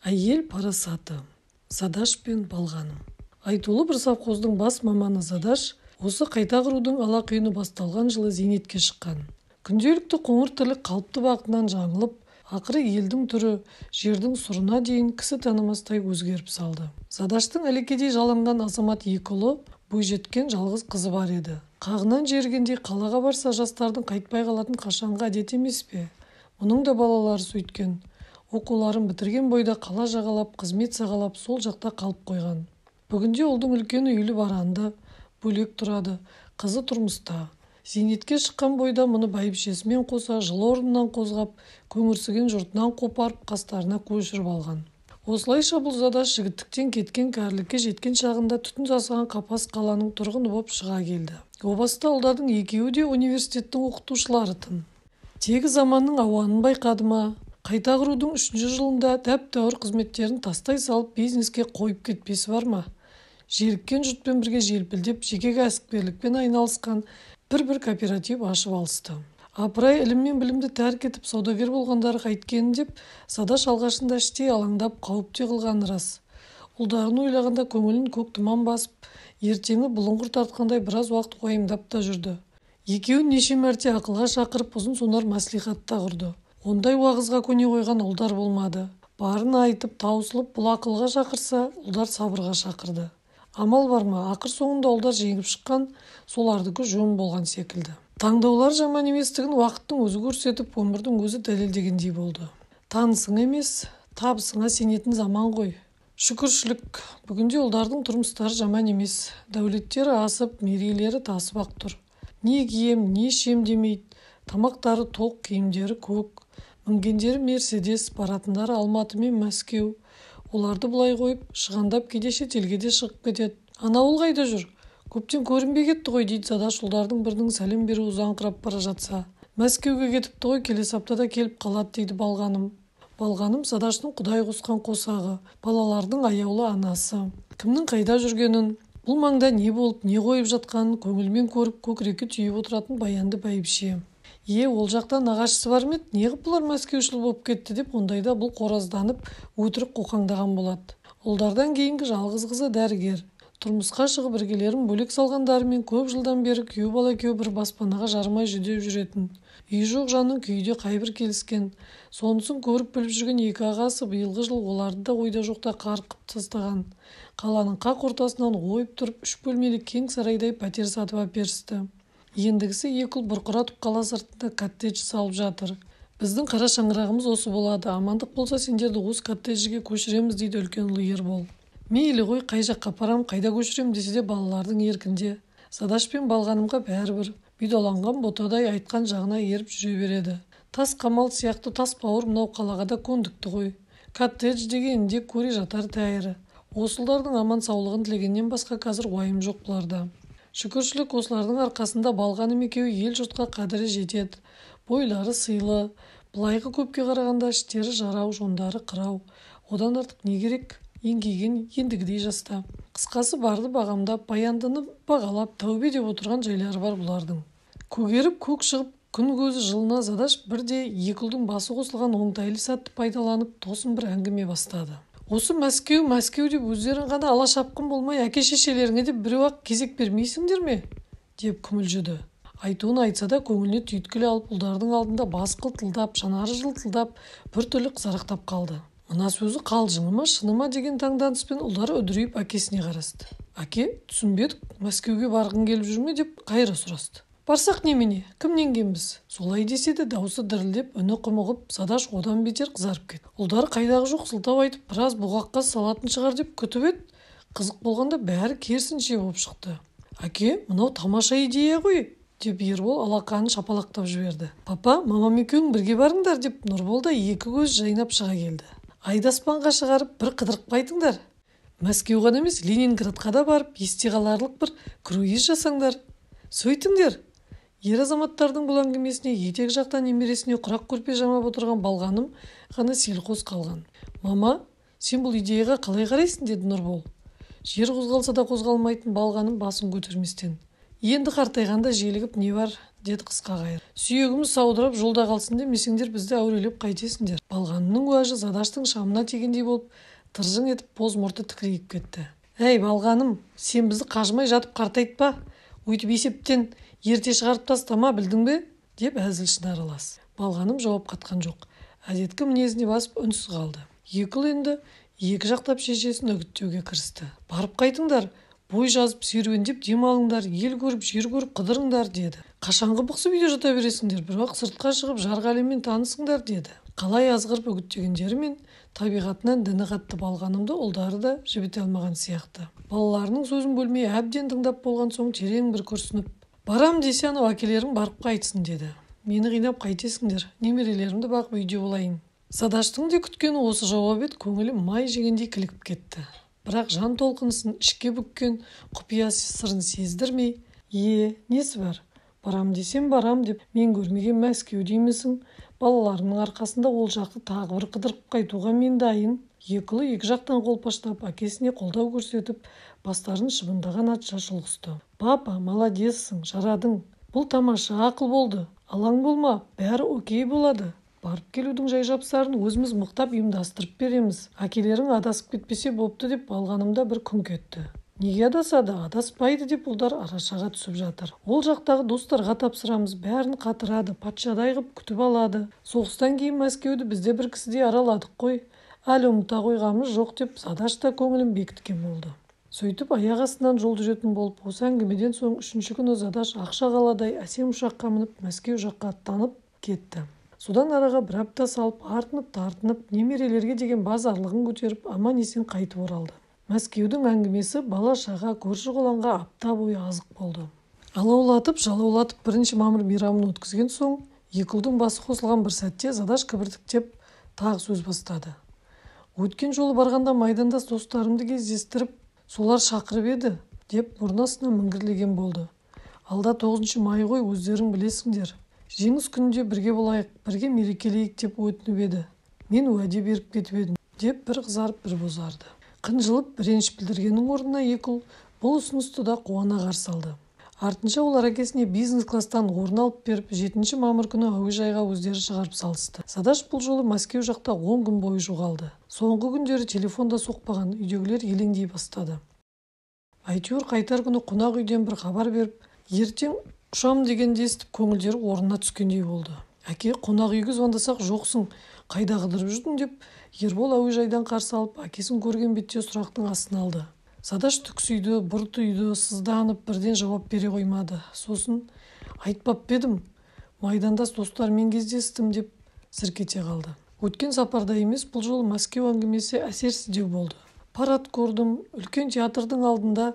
Әйел парасаты. Задаш пен балғаным. Айтулы бір совхоздың бас маманы Задаш осы қайта құрудың алақұйыны басталған жылы зейнетке шыққан. Күнделікті қоңыр тірлік қалыпты бағытынан жаңылып, ақыры елдің түрі, жердің сұрына дейін кісі танымастай өзгеріп салды. Задаштың әлекедей жаланған азамат екі ұлы, бойжеткен жалғыз қызы бар еді. Қағынан жергендей қалаға барса жастардың қайтпай қалатын қашанғы әдет емес пе? Мұның да балалары сөйткен. Оқуларын бітірген бойда қала жағалап, қызмет сағалап, сол жақта қалып қойған. Бүгінде ұлдың үлкені үйлі баранды, бөлек тұрады, қызы тұрмыста. Зейнетке шыққан бойда мұны бәйбішесімен қоса жылы орнынан қозғап, көңірсіген жұртынан қопарып, қастарына көшіріп алған. Осылайша бұл Задаш жігіттіктен кеткен кәрілікке жеткен шағында түтін жасаған қапас қаланың тұрғыны боп шыға келді. О баста ұлдардың екеуі де университеттің оқытушылары тын. Тегі заманның ауанын байқады ма? Қайта құрудың 3-ші жылында дәп-тәуір қызметтерін тастай салып бизнеске қойып кетпесі бар ма? Желіккен жұртпен бірге желпілдеп, жеке кәсіпкерлікпен айналысқан бір кооператив ашып алысты. Апырай, ілім мен білімді тәрк етіп саудагер болғандары қайткенін деп, Задаш алғашында іштей алаңдап қауіпте қылғаны рас. Ұлдарын ойлағанда көңілін көк тұман басып, ертеңі бұлыңғыр тартқандай біраз уақыт уайымдап та жүрді. Екеуін неше мәрте ақылға шақырып ұзын сонар мәслихатта құрды. Ондай уағызға көне қойған ұлдар болмады. Барын айтып, таусылып, бұл ақылға шақырса, ұлдар сабырға шақырды. Амал бар ма? Ақыр соңында ұлдар жеңіп шыққан, солардікі жөн болған секілді. Таңдаулар жаман еместігін уақыттың өзі көрсетіп, өмірдің өзі дәлелдегендей болды. Танысың емес, табысыңа сенетін заман ғой. Шүкіршілік, бүгінде ұлдардың тұрмыстары жаман емес. Дәулеттері асып, мерейлері тасып ақ тұр. Не кием, не ішем демейді. Тамақтары тоқ, киімдері көк. Мінгендері Мерседес, баратындары Алматы мен Мәскеу. Оларды бұлай қойып, шығандап кейде шетелге де шығып кетеді. Ана ол қайда жүр? Көптен көрінбей кетті ғой, дейді Задаш ұлдардың бірінің сәлем беру ұзаңқырап бара жатса. Мәскеуге кетіпті ғой, келесі аптада келіп қалады, дейді балғаным. Балғаным Задаштың құдай қосқан қосағы, балалардың аяулы анасы. Кімнің қайда жүргенін, бұл маңда не болып, не қойып жатқанын көңілмен көріп, көкірегі түйіп отыратын баянды бәйбіше. Ол жақтан нағашысы бар ма еді? Неғып бұлар мәскеушіл болып кетті деп, ондайда бұл қоразданып, өтірік қоқаңдаған болады. Ұлдардан кейінгі жалғыз қызы дәрігер. Тұрмысқа шығып іргелерін бөлек салғандарымен көп жылдан бері күйеу бала екеуі бір баспанаға жармай жүдеп жүретін. Үй жоқ жанның күйде қайбір келіскен. Сонысын көріп біліп жүрген екі ағасы биылғы жыл оларды да ойда жоқта қарқып тастаған. Қаланың қақ ортасынан ойып тұрып 3 бөлмелі кең сарайдай пәтер сатып әперісті. Ендігісі екі ұл бұрқыратып қала сыртында коттедж салып жатыр. Біздің қара шаңырағымыз осы болады. Амандық болса сендерді осы коттеджге көшіреміз, дейді үлкен ұлы Ербол. Мейлі ғой, қай жаққа апарам, қайда көшірем десе де балалардың еркінде. Задаш пен балғанымға бәрібір. Бидоланған ботадай айтқан жағына еріп жүре береді. Тас қамал сияқты тас бауыр мынау қалаға да көндікті ғой. Коттедж дегенде көре жатар тәйірі. Осылдардың аман саулығын тілегеннен басқа қазір уайым жоқ бұларда. Шүкіршілік, осылардың арқасында балғаным екеуі ел жұртқа қадірі жетеді. Бойлары сыйлы, былайғы көпке қарағанда іштері жарау, жондары қырау. Одан артық не керек? Еңкейген ендігідей жаста. Қысқасы барды бағамдап, баяндыны бағалап, тәубе деп отырған жайлары бар бұлардың. Көгеріп көк шығып, күн көзі жылына Задаш бірде екі ұлдың басы қосылған оңтайлы сәтті пайдаланып, тосын бір әңгіме бастады. Осы Мәскеу деп өздерін ғана ала шапқын болмай, әке-шешелеріңе де біреу-ақ кезек бермейсіңдер ме? Деп күмілжіді. Айтуын айтса да көңіліне түйткілі алып, ұлдардың алдында бас қылтылдап, жанары жылтылдап, бір түрлі қызарақтап қалды. Мына сөзі қалжыңы ма, шыны ма деген таңданыспен ұлдары үдірейіп әкесіне қарасты. Әке, түсінбедік, Мәскеуге барғың келіп жүрме деп қайыра сұрасты. Барсақ немене, кімнен кембіз? Солай десе де даусы дірілдеп, үні құмығып, Задаш одан бетер қызарып кетті. Ұлдар қайдағы жоқ сылтау айтып, біраз бұғаққа салатын шығар деп күтіп еді. Қызық болғанда бәрі керісінше болып шықты. Әке, мынау тамаша идея ғой, деп Ербол алақанын шапалақтап жіберді. Папа, мамам екеуің бірге барыңдар, деп Нұрбол да екі көз жайнап шыға келді. Айды аспанға шығарып, бір қыдырып қайтыңдар. Мәскеу ғана емес, Ленинградқа да барып, есте қаларлық бір круиз жасаңдар. Сөйтіңдер. Ер азаматтардың бұл әңгімесіне етек жақтан немересіне құрақ көрпе жамап отырған балғаным ғана селқос қалған. Мама, сен бұл идеяға қалай қарайсың, деді Нұрбол. Жер қозғалса да қозғалмайтын балғаным басын көтерместен. Енді қартайғанда желігіп не бар? деді қысқа қайыр. Сүйегіміз саудырап жолда қалсын демесеңдер бізді әурелеп қайтесіңдер. Балғанымның уәжі Задаштың шамына тигендей болып тыржың етіп боз мұрты тікірейіп кетті. Әй балғаным, сен бізді қажымай жатып қартайтпа, өйтіп есептен ерте шығарып тастама, білдің бе? Деп әзілшін аралас. Балғаным жауап қатқан жоқ. Әдеткі мінезіне басып үнсіз қалды. Екі ұл енді екі жақтап шешесін үгіттеуге кірісті. Барып қайтыңдар, бой жазып серуендеп дем алыңдар, ел көріп жер көріп қыдырыңдар деді. Қашанғы бықсып үйде жата бересіңдер, бірақ сыртқа шығып жарғы әлеммен танысыңдар деді. Қалай азғырып үгіттегендері мен табиғатынан діні қатты Балғанымды ұлдары да жібіте алмаған сияқты. Балаларының сөзін бөлмей әбден тыңдап болған соң терең бір күрсініп, барам десе анау әкелерің барып қайтсын деді. Мені қинап қайтесіңдер, немерелерімді бағып үйде болайын. Задаштың де күткені осы жауап еді, көңілі май жегендей кілігіп кетті. Бірақ жан толқынысын ішке бүккен құпия сырын сездірмей, несі бар? Барам десем барам деп, мен көрмеген Мәскеу деймісің? Балаларының арқасында ол жақты тағы бір қыдырып қайтуға мен дайын. Екі ұлы екі жақтан қолпаштап, әкесіне қолдау көрсетіп, бастарын шыбындаған атша шұлғысты. Папа, молодессің, жарадың. Бұл тамаша ақыл болды. Алаң болма, бәрі окей болады. Барып келудің жай-жапсарын өзіміз мықтап ұйымдастырып береміз. Әкелерің адасып кетпесе бопты деп Балғанымда бір күңк етті. Неге адасады? Адаспайды деп ұлдар арашаға түсіп жатыр. Ол жақтағы достарға тапсырамыз, бәрін қатырады, патшадай қып күтіп алады. Соғыстан кейін Мәскеуді бізде бір кісідей араладық қой. Әлі ұмыта қойғамыз жоқ деп Задаш та көңілін бекіткен болды. Сөйтіп аяқ астынан жол жүретін болып, осы әңгімеден соң үшінші күні Задаш ақша қаладай әсем ұшаққа мініп Мәскеу жаққа аттанып кетті. Содан араға бір апта салып, артынып-тартынып, немерелерге деген базарлығын көтеріп, аман-есен қайтып оралды. Мәскеудің әңгімесі бала-шаға, көрші-қолаңға апта бойы азық болды. Алаулатып, жалаулатып бірінші мамыр мейрамын өткізген соң, екі ұлдың басы қосылған бір сәтте Задаш кібіртіктеп тағы сөз бастады. Өткен жолы барғанда майдандас достарымды кездестіріп, солар шақырып еді, деп мұрнасына міңгірлеген болды. Алда 9 май ғой, өздерің білесіңдер. Жеңіс күнінде бірге болайық, бірге мерекелейік деп өтініп еді. Мен уәде беріп кетіп едім, деп бір қызарып, бір бозарды. Қынжылып, біреніш білдіргеннің орнына екі ұл бұл ұсынысты да қуана қарсы алды. Артынша олар әкесіне бизнес-класстан орын алып беріп, 7 мамыр күні әуежайға өздері шығарып салысты. Задаш бұл жолы Мәскеу жақта 10 күн бойы жоғалды. Соңғы күндері телефонда соқпаған, үйдегілер елеңдей бастады. Әйтеуір қайтар күні қонақ үйден бір хабар беріп, ертең ұшам дегенде естіп, көңілдері орнына түскендей болды. Әке, қонақ үйге звондасақ жоқсың, қайда қыдырып жүрдің деп, Ербол әуежайдан қарсы алып, әкесін көрген бетте сұрақтың астына алды. Задаш түксүйді, бұртүйді, сызданып, бірден жауап бере қоймады. Сосын, айтпап едім, майдандас достармен кездестім деп сіркете қалды. Өткен сапарда емес, бұл жолы Мәскеу әңгімесі әсерсіздеу болды. Парад көрдім, үлкен театрдың алдында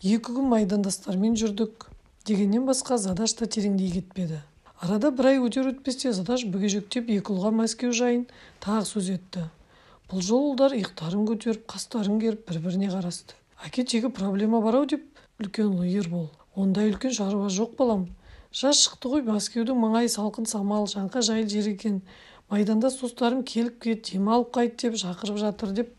2 күн майдандастармен жүрдік дегеннен басқа Задаш та тереңдей кетпеді. Арада бір ай өтер-өтпесте Задаш бүгежектеп екі ұлға Мәскеу жайын тағы сөз етті. Бұл жол ұлдар иықтарын көтеріп, қастарын керіп бір-біріне қарасты. Әке, тегі проблема бар-ау деп үлкен ұлы Ербол. Ондай үлкен шаруа жоқ балам. Жас шықты ғой, Мәскеудің маңайы салқын самал, жаңқа жайыл жер екен. Майдандас достарым келіп кет, демалып қайт деп шақырып жатыр деп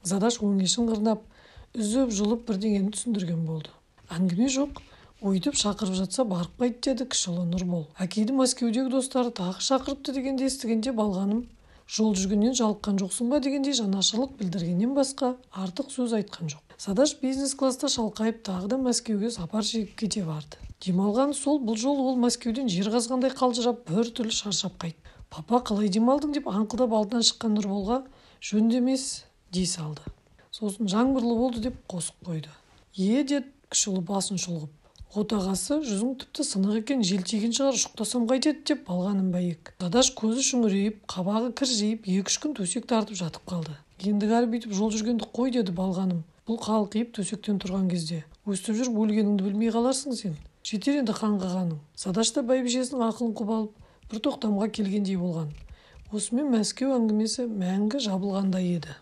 Задаш өңешін қырнап, үзіп-жұлып бірдеңені түсіндірген болды. Әңгіме жоқ. Өйтіп шақырып жатса барып қайт деді кіші ұлы Нұрбол. Әкейді Мәскеудегі достары тағы шақырыпты дегенде естігенде Балғаным, жол жүргеннен жалыққан жоқсың ба дегендей жанашырлық білдіргеннен басқа артық сөз айтқан жоқ. Задаш бизнес-класста шалқайып тағы да Мәскеуге сапар шегіп кете барды. Демалған сол, бұл жол ол Мәскеуден жер қазғандай қалжырап бір түрлі шаршап қайтты. Папа, қалай демалдың деп аңқылдап алдынан шыққан Нұрболға жөндемес дей салды. Сосын жаңбырлы болды деп қосып қойды. Деді кіші ұлы басын шұлғып. Отағасы, жүзің тіпті сынық екен, жел тиген шығар, ұшықтасам қайтеді деп Балғаным бәйек. Задаш көзі шүңірейіп, қабағы кіржиіп, 2-3 күн төсек тартып жатып қалды. Ендігәрі бүйтіп жол жүргенді қой деді Балғаным. Бұл қалқиып төсектен тұрған кезде. Өстіп жүріп өлгеніңді білмей қаларсың сен. Жетер енді қаңғығаның. Задаш та бәйбішесінің ақылын құп алып, бір тоқтамға келгендей болған. Осымен Мәскеу әңгімесі мәңгі жабылғандай еді.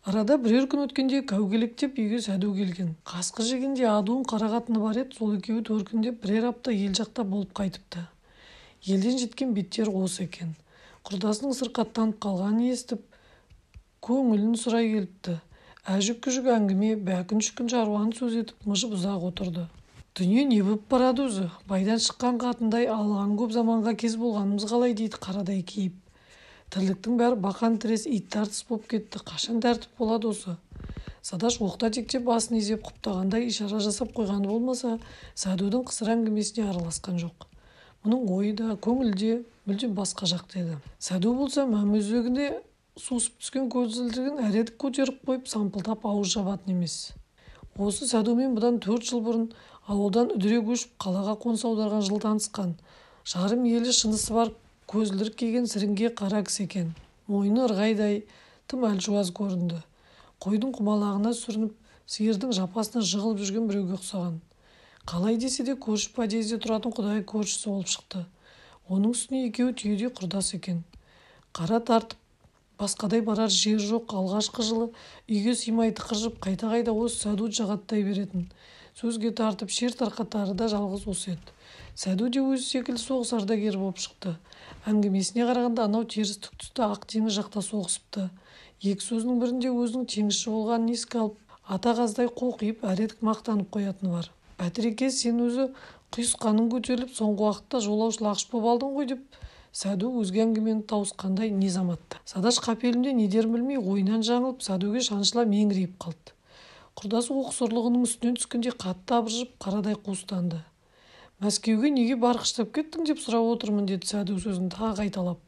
Арада бірер күн өткенде кәугелектеп үйге сәду келген. Қасқы жегенде адуын қара қатыны бар еді, сол екеуі төркіндеп бірер апта ел жақта болып қайтыпты. Елден жеткен беттер осы екен. Құрдасының сырқаттанып қалғанын естіп, көңілін сұрай келіпті. Әжік-күжік әңгіме, бәкін-шүкін шаруаны сөз етіп, мыжып ұзақ отырды. Дүние не болып барады өзі, байдан шыққан қатындай алған көп заманға кез болғанымыз қалай дейді қарадай киіп. Тірліктің бәрі бақан тірес ит тартыс болып кетті, қашан тәртіп болады осы? Садаш оқта-текте басын изеп құптағандай ишара жасап қойғаны болмаса, Сәдудің қысыр әңгімесіне араласқан жоқ. Мұның ойы да, көңілі де мүлдем басқа жақта еді. Сәду болса мәм өзегіне сусып түскен көзілдірігін әредік көтеріп қойып сампылдап ауыз жабатын емес. Осы Сәдумен бұдан 4 жыл бұрын ауылдан үдіре көшіп қалаға қоныс аударған жыл танысқан. Жарым елі шынысы бар көзілдірік киген сіріңге қара кісі екен. Мойны ырғайдай, тым әлжуаз көрінді. Қойдың құмалағына сүрініп, сиырдың жапасына жығылып жүрген біреуге ұқсаған. Қалай десе де көрші подъезде тұратын құдай көршісі болып шықты. Оның үстіне екеуі түйедей құрдас екен. Қара тартып басқадай барар жер жоқ. Алғашқы жылы үйге сыймай тықыржып қайта-қайта осы Сәду жағаттай беретін. Сөзге тартып шер тарқатары да жалғыз осы еді. Сәду де өзі секілді соғыс ардагері болып шықты. Әңгімесіне қарағанда анау теріс түк түсті ақ теңіз жақта соғысыпты. Екі сөзінің бірінде өзінің теңізші болғанын еске алып, ата қаздай қоқиып әредік мақтанып қоятыны бар. Бәтіреке, сен өзі құйысқаның көтеріліп, соңғы уақытта жолаушылық ақш боп алдың ғой деп, Сәду өзге әңгімені тауысқандай не заматты. Садаш қапелімде не дерін білмей ойынан жаңылып, Сәдуге шаншыла меңірейіп қалды. Құрдасы оқыс ұрлығының үстінен түскенде қатты абыржып, қарадай қуыстанды. Мәскеуге неге барқыштап кеттің деп сұрап отырмын деді Сәду сөзін тағы қайталап.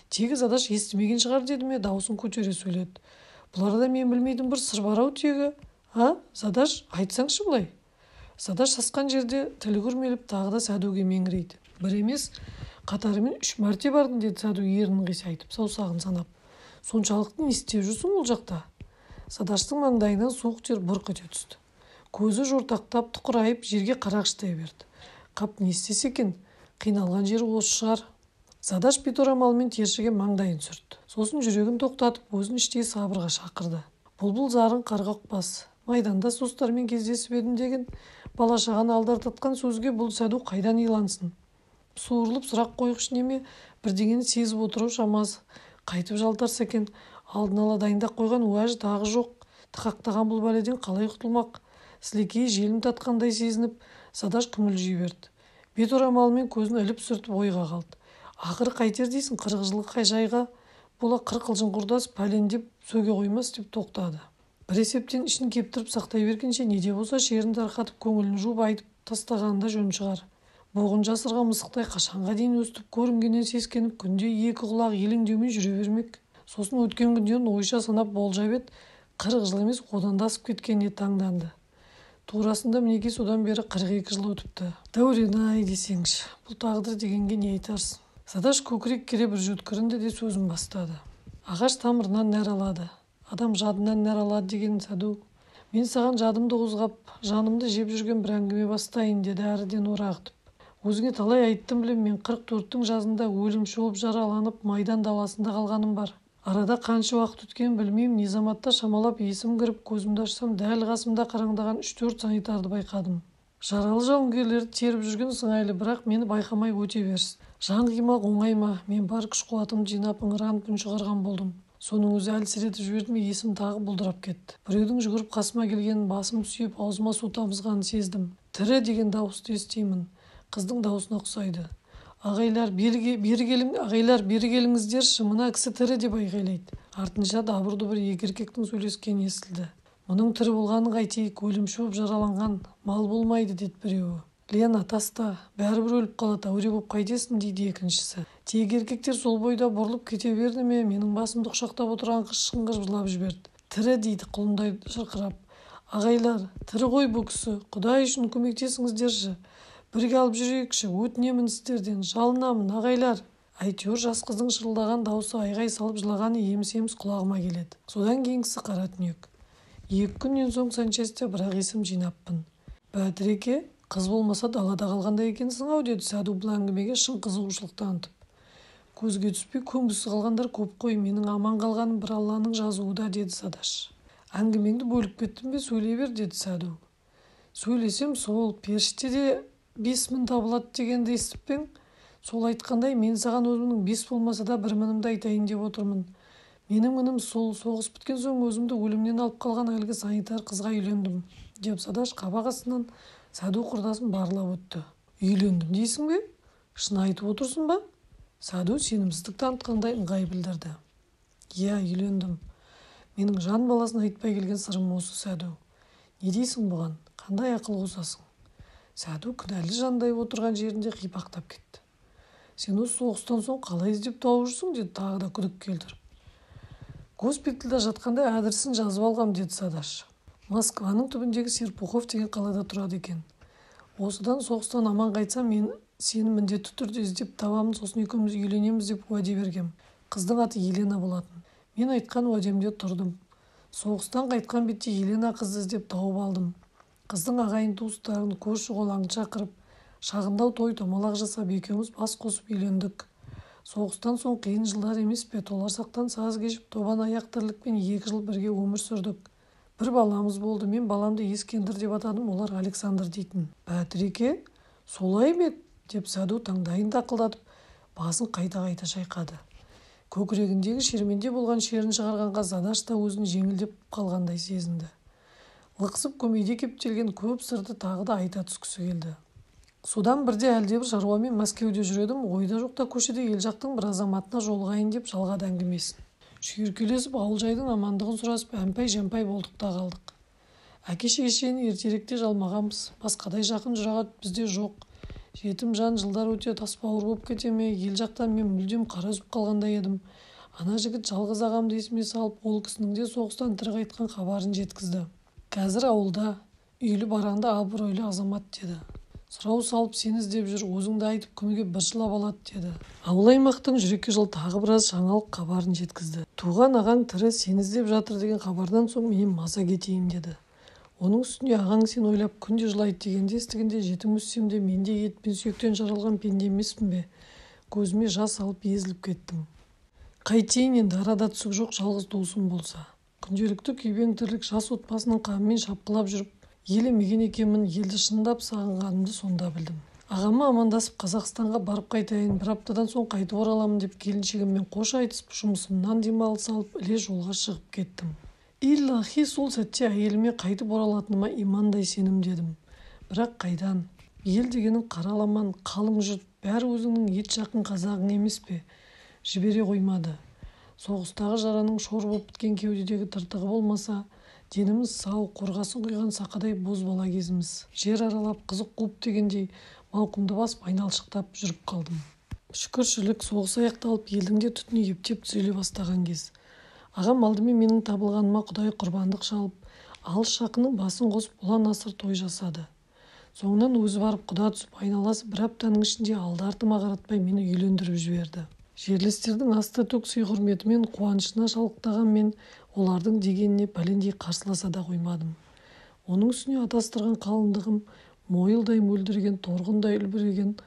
Тегі Садаш естімеген шығар деді ме, даусын көтере сөйледі. Бұларда мен білмейтін бір сыр бар ау тегі. Садаш, айтсаңшы бұлай. Садаш сасқан жерде тілі күрмеліп тағы да Сәдуге меңірейді. Бір емес, қатарымен 3 мәрте бардым деді Сәду ернін қисайтып, саусағын санап. Соншалықты не істеп жүрсің ол жақта? Садаштың маңдайынан суық тер бұрқ ете түсті. Көзі жортақтап тұқырайып жерге қарағыштай берді. Қап не істесе екен? Қиналған жері осы шығар. Садаш беторамалмен тершіген маңдайын сүртті. Сосын жүрегін тоқтатып, өзін іштей сабырға шақырды. Бұлбұл зарын қарға ұқпас. Майданда достармен кездесіп едім деген балашағаны алдартатқан сөзге бұл Сәду қайдан илансын? Суырылып сұрақ қойғыш неме бірдеңені сезіп отыру шамасы. Қайтып жалтарса екен, алдын ала дайындап қойған уәж тағы жоқ. Тықақтаған бұл бәледен қалай құтылмақ? Сілекей желім татқандай сезініп, Садаш күмілжи берді. Беторамалымен көзін іліп сүртіп ойға қалды. Ақыры қайтер дейсің, 40 жылғы қайжайға бола 40 қылжың құрдас пәлендеп сөге қоймас деп тоқтады. Бір есептен ішін кептіріп сақтай бергенше неде болса шерін тарқатып көңілін жуып айтып тастағанда жөн шығар. Боғын жасырған мысықтай қашанға дейін өстіп көрінгеннен сескеніп күнде екі құлақ елеңдеумен жүре бермек. Сосын өткен күндерін ойша санап болжап еді, 40 жыл емес одан да асып кеткеніне таңданды. Турасында мінеки содан бері 42 жыл өтіпті. Дәурен-ай десеңші, бұл тағдыр дегенге не айтарсың? Садаш көкірек кере бір жөткірінді де сөзін бастады. Ағаш тамырынан нәр алады, адам жадынан нәр алады деген Сәду. Мен саған жадымды қозғап, жанымды жеп жүрген бір әңгіме бастайын деді әріден орағытып. Өзіңе талай айттым білем, мен 44-тің жазында өлімші болып жараланып майдан даласында қалғаным бар. Арада қанша уақыт өткен білмеймін, не заматта шамалап есім кіріп көзімді ашсам дәл қасымда қараңдаған 3-4 санитарды байқадым. Жаралы жауынгерлерді теріп жүрген сыңайлы, бірақ мені байқамай өте берсін. Жан қимақ оңай ма? Мен бар күш-қуатымды жинап ыңыранып үн шығарған болдым. Соның өзі әлсіретіп жіберді ме, есім тағы бұлдырап кетті. Біреудің жүгіріп қасыма келгенін, басым сүйеп аузыма су тамызғанын сездім. Тірі деген дауысты естимін. Қыздың дауысына ұқсайды. Ағайлар, бері келіңіздерші, мына кісі тірі деп айғайлайды. Артынша дабырды бір еркектің сөйлескені естілді. Мұның тірі болғанын қайтейік, өлімші болып жараланған мал болмайды деді біреуі. Лена, таста, бәрібір өліп қалады, әуре болып қайтесің дейді екіншісі. Тек еркектер сол бойда бұрылып кете берді ме, менің басымды құшақтап отырған қыз шыңғырып жылап жіберді. Тірі дейді құлындай шырқырап. Ағайлар, тірі ғой бұл кісі, Құдай үшін көмектесіңіздерші. Бірге алып жүрейікші, өтінемін сіздерден, жалынамын, ағайлар. Әйтеуір жас қыздың шырылдаған дауысы айғай салып жылағаны еміс-еміс құлағыма келеді. Содан кейінгісі қара түнек. 2 күннен соң Санчесте бірақ есім жинаппын. Бәтіреке, қыз болмаса далада қалғандай екенсің ау деді Сәду бұл әңгімеге шын қызығушылық танытып. Көзге түспей көнгісіз қалғандар көп қой, менің аман қалғаным бір Алланың жазуы да деді Садаш. Әңгімеңді бөліп кеттім бе, сөйлей бер деді Сәду. Сөйлесем сол періште де 5000 табылады дегенді естіп пең? Сол айтқандай мен саған өзімнің 5 болмаса да 1 мінімді айтайын деп отырмын. Менің мінім сол, соғыс біткен соң өзімді өлімнен алып қалған әлгі санитар қызға үйлендім деп Садаш қабақ астынан Сәду құрдасын барлап өтті. Үйлендім дейсің бе? Шын айтып отырсың ба? Сәду сенімсіздік танытқандай ыңғай білдірді. Иә, үйлендім. Менің жан баласын айтпай келген сырым осы, Сәду. Не дейсің бұған? Қандай ақыл қосасың? Сәду күнәлі жандай отырған жерінде қипақтап кетті. Сен осы соғыстан соң қалай іздеп тауып жүрсің, деді тағы да күдік келтіріп. Госпитальда жатқанда адресін жазып алғам, деді Садаш. Москваның түбіндегі Серпухов деген қалада тұрады екен. Осыдан соғыстан аман қайтсам, мен сені міндетті түрде іздеп табамын, сосын екеуміз үйленеміз деп уәде бергем. Қыздың аты Елена болатын. Мен айтқан уәдемде тұрдым. Соғыстан қайтқан бетте Елена қызды іздеп тауып алдым. Қыздың ағайын туыстарын көрші-қолаңды шақырып, шағындау той томалақ жасап, екеуміз бас қосып үйлендік. Соғыстан соң қиын жылдар емес пе, толарсақтан саз кешіп, тобан аяқ тірлікпен 2 жыл бірге өмір сүрдік. Бір баламыз болды. Мен баламды Ескендір деп атадым, олар Александр дейтін. Бәтіреке, солай ме? Деп Сәду таңдайын тақылдатып, басын қайта-қайта шайқады. Көкірегіндегі шерменде болған шерін шығарғанға Задаш та өзін жеңілдеп қалғандай сезінді. Лықсып көмейде кептелген көп сырды тағы да айта түскісі келді. Содан бірде әлдебір шаруамен Мәскеуде жүредім, ойда жоқта көшеде ел жақтың бір азаматына жолығайын деп жалғады әңгімесін. Шүйіркелесіп ауыл-жайдың амандығын сұрасып, әмпай-жәмпай болдық та қалдық. Әке-шешені ертеректе жалмағанбыз, басқадай жақын жұрағат бізде жоқ. Жетім жан жылдар өте тасбауыр болып кете ме, ел жақтан мен мүлдем қара үзіп қалғандай едім. Ана жігіт жалғыз ағамды есіме салып, ол кісінің де соғыстан тірі қайтқан хабарын жеткізді. Қазір ауылда үйлі баранды абыройлы азамат, деді. Сұрау салып сені іздеп жүр, өзіңді айтып күніге 1 жылап алады, деді. Ауыл аймақтың жүрекке жыл тағы біраз жаңалық хабарын жеткізді. Туған ағаң тірі, сені іздеп жатыр деген хабардан соң мен маза кетейін, деді. Оның үстіне ағаң сен ойлап күнде жылайды дегенде естігенде жетім өссем де мен де ет пен сүйектен жаралған пенде емеспін бе? Көзіме жас алып езіліп кеттім. Қайтейін енді, арада түсік жоқ, жалғыз туысым болса. Күнделікті күйбең тірлік жас отбасының қамымен шапқылап жүріп, елемеген екенмін, елді шындап сағынғанымды сонда білдім. Ағама амандасып Қазақстанға барып қайтайын, 1 аптадан соң қайтып ораламын деп келіншегіммен қош айтысып, жұмысымнан демалыс алып, іле жолға шығып кеттім. Иллахи сол сәтте әйеліме қайтып оралатыныма имандай сенімдедім. Бірақ қайдан? Ел дегенің қараламан, қалың жұрт, бәрі өзіңнің ет жақын қазағың емес пе? Жібере қоймады. Соғыстағы жараның шор боп біткен кеудедегі тыртығы болмаса, деніміз сау, қорғасын құйған сақадай бозбала кезіміз. Жер аралап қызық қуып дегендей мауқымды басып айналшықтап жүріп қалдым. Шүкіршілік, соғыс аяқталып, елдің де түтіні ептеп түзеле бастаған кез. Ағам алдымен менің табылғаныма Құдай құрбандық шалып, алыс-жақынның басын қосып ұлан-асыр той жасады. Соңынан өзі барып құда түсіп, айналасы 1 аптаның ішінде алды-артыма қаратпай мені үйлендіріп жіберді. Жерлестердің асты төк сый-құрметімен қуанышына шалықтаған мен олардың дегеніне пәлендей қарсыласа да қоймадым. Оның үстіне атастырған қалыңдығым, мойылдай мөлдіреген, торғындай үлбіреген,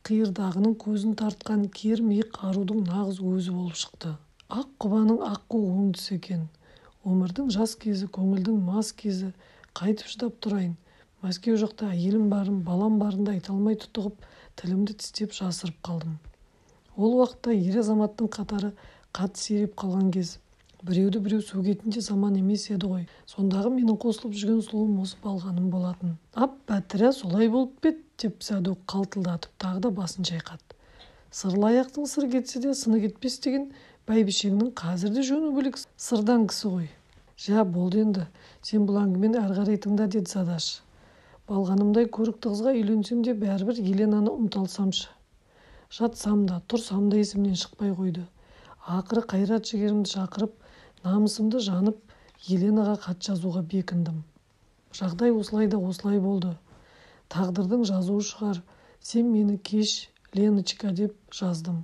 қиырдағының көзін тартқан кер миық арудың нағыз өзі болып шықты. Ақ құбаның аққу өңдісі екен. Өмірдің жас кезі, көңілдің мас кезі, қайтып шыдап тұрайын. Мәскеу жақта әйелім барын, балам барында айта алмай тұтығып, тілімді тістеп жасырып қалдым. Ол уақытта ер азаматтың қатары қатты сиреп қалған кез. Біреуді біреу сөгетінде заман емес еді ғой. Сондағы менің қосылып жүрген сұлуым осы балғаным болатын. Ап, бәтірә, солай болып бет, деп Сәду қалтылдатып тағы да басын шайқады. Сырлы аяқтың сыр кетсе де сыны кетпес деген бәйбішеңнің қазірде жөні бөлек сырдан кісі ғой. Жә, болды енді, сен бұл әңгімені әрі қарай тыңда, деді Задаш. Балғанымдай көрікті қызға үйленсем де бәрібір Еленаны ұмыталсамшы. Жатсам да, тұрсам да есімнен шықпай қойды. Ақыры қайрат жігерімді шақырып, намысымды жанып, Еленаға хат жазуға бекіндім. Жағдай осылай да осылай болды. Тағдырдың жазуы шығар, сен мені кеш, Леночка, деп жаздым.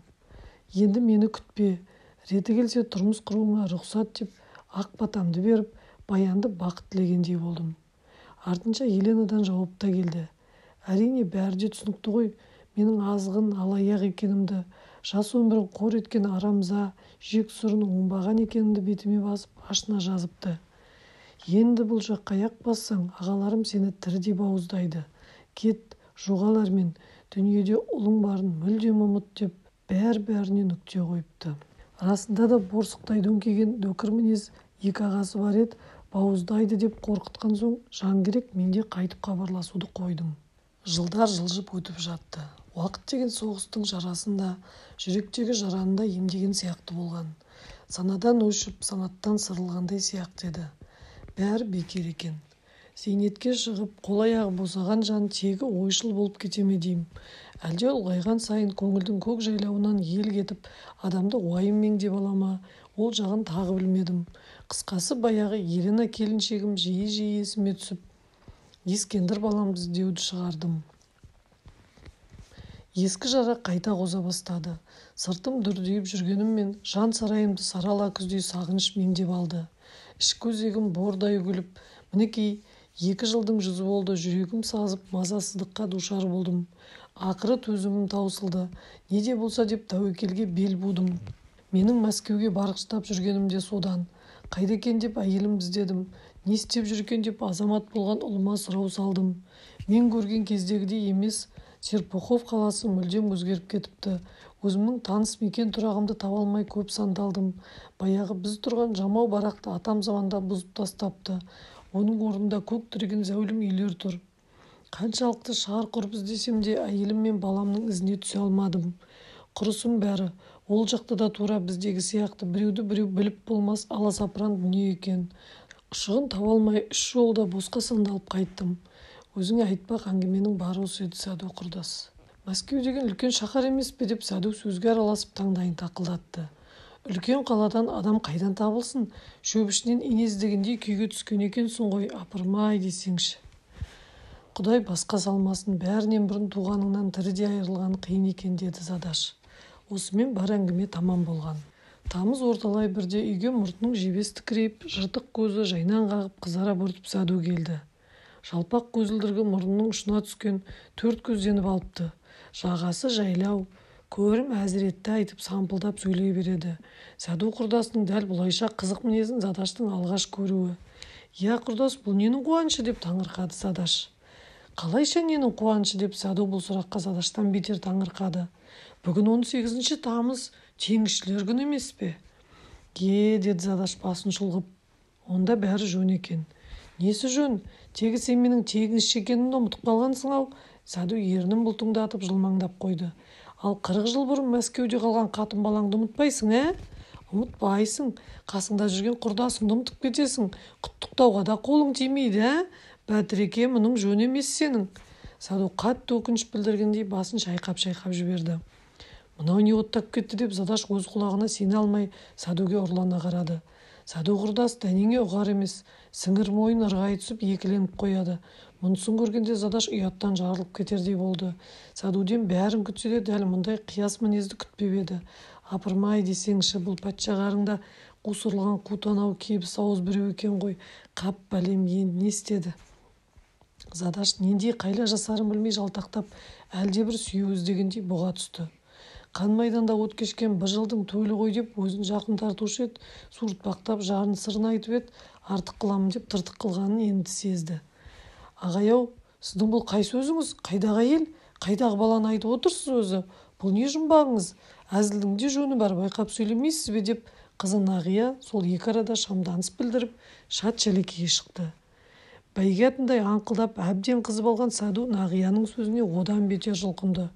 Енді мені күтпе, реті келсе тұрмыс құруыңа рұқсат деп ақ батамды беріп, Баянды бақыт тілегендей болдым. Артынша Еленадан жауап та келді. Әрине бәрі де түсінікті ғой, менің азғын алаяқ екенімді, жас өмірін қор еткен арамза, жек сұрын оңбаған екенімді бетіме басып, ашына жазыпты. Енді бұл жаққа аяқ бассаң, ағаларым сені тірідей бауыздайды. Кет, жоғал әрмен, дүниеде ұлың барын мүлдем ұмыт, деп бәріне нүкте қойыпты. Расында да борсықтай дөңкеген дөкір мінез Екі ағасы бар еді, бауыздайды деп қорқытқан соң жан керек менде қайтып хабарласуды қойдым. Жылдар жылжып өтіп жатты. Уақыт деген соғыстың жарасында, жүректегі жараны да емдеген сияқты болған. Санадан өшіп, санаттан сырылғандай сияқты еді. Бәрі бекер екен. Зейнетке шығып, қол-аяғы босаған жан тегі ойшыл болып кете ме деймін. Әлде ұлғайған сайын көңілдің көк жайлауынан ел кетіп, адамды уайым меңдеп ала ма, ол жағын тағы білмедім. Қысқасы баяғы Елена келіншегім жиі-жиі есіме түсіп, Ескендір баламды іздеуді шығардым. Ескі жара қайта қоза бастады. Сыртым дүрдиіп жүргеніммен жан сарайымды сарала күздей сағыныш меңдеп алды. Ішкі өзегім бордай үгіліп, мінекей 2 жылдың жүзі болды, жүрегім сазып, мазасыздыққа душар болдым. Ақыры төзімім таусылды. Не де болса деп тәуекелге бел будым. Менің Мәскеуге барғыштап жүргенім де содан. Қайда екен деп әйелімді іздедім. Не істеп жүрген деп азамат болған ұлыма сұрау салдым. Мен көрген кездегідей емес, Серпухов қаласы мүлдем өзгеріп кетіпті. Өзімнің таныс мекен тұрағымды таба алмай көп сандалдым. Баяғы біз тұрған жамау барақты атам заманда бұзып тастапты. Оның орнында көк тіреген зәулім үйлер тұр. Қаншалықты шағыр құрып іздесем де әйелім мен баламның ізіне түсе алмадым. Құрысын бәрі, ол жақта да тура біздегі сияқты біреуді біреу біліп болмас аласапыран дүние екен. Ұшығын таба алмай 3 жолда босқа сандалып қайттым. Өзіңе айтпақ әңгіменің бары осы еді Сәду құрдас. Мәскеу деген үлкен шаһар емес пе деп Сәду сөзге араласып таңдайын тақылдатты. Үлкен қаладан адам қайдан табылсын? Шөп ішінен ине іздегендей күйге түскен екенсің ғой, апырмай десеңші. Құдай басқа салмасын, бәрінен бұрын туғаныңнан тіріде айырылған қиын екен деді Задаш. Осымен бар әңгіме тамам болған. Тамыз орталай бірде үйге мұртының жебесі тікірейіп, жыртық көзі жайнан қағып қызара бөртіп Сәду келді. Жалпақ көзілдіргі мұрнының ұшына түскен 4 көзденіп алыпты. Жағасы жайлау, көрім әзіретті айтып сампылдап сөйлей береді. Сәду құрдасының дәл бұлайша қызық мінезін Задаштың алғаш көруі. «Я, құрдас, бұл ненің қуанышы?» деп таңырқады Задаш. «Қалайша ненің қуанышы?» деп Сәду бұл сұраққа Задаштан бетер таңырқады. «Бүгін 18 тамыз, теңізшілер күні емес пе?» Деді Задаш басын шұлғып. «Онда бәрі жөн екен». «Несі жөн? Тегі сен менің теңізші екенімді ұмытып қалғансың-ау?» Сәду ернін бұлтыңдатып жылмаңдап қойды. «Ал 40 жыл бұрын Мәскеуде қалған қатын балаңды ұмытпайсың, Ұмытпайсың. Қасыңда жүрген құрдасыңды ұмытып кетесің. Құттықтауға да қолың тимейді, Бәтіреке, мұның жөн емес сенің». Сәду қатты өкініш білдіргендей басын шайқап-шайқап жіберді. «Мынау не оттап кетті?» деп Задаш өз құлағына сене алмай Сәдуге ұрлана қарады. Сәду құрдас дәнеңе ұғар емес, сіңір мойын ырғай түсіп екіленіп қояды. Мұнысын көргенде Задаш ұяттан жарылып кетердей болды. Сәдуден бәрін күтсе де дәл мұндай қияс мінезді күтпеп еді. «Апырмай десеңші, бұл патшағарыңда қусырылған қутанау кебіс ауыз біреу екен ғой. Қап бәлем, енді не істеді?» Задаш нендей қайла жасарын білмей жалтақтап, әлдебір сүйеу іздегендей бұға түсті. Қан майданда от кешкен 1 жылдың төлі ғой деп өзін жақын тартушы еді, суыртпақтап жарын сырын айтып еді, артық қыламын деп тыртық қылғанын енді сезді. «Ағай-ау, сіздің бұл қай сөзіңіз? Қайдағы әйел? Қайдағы баланы айтып отырсыз өзі? Бұл не жұмбағыңыз? Әзілдің де жөні бар, байқап сөйлемейсіз бе?» деп қызы Нағия сол екі арада шамданыс білдіріп шат шәлекеге шықты. Бәйге атындай аңқылдап әбден қызып алған Сәду Нағияның сөзіне одан бетер жұлқынды.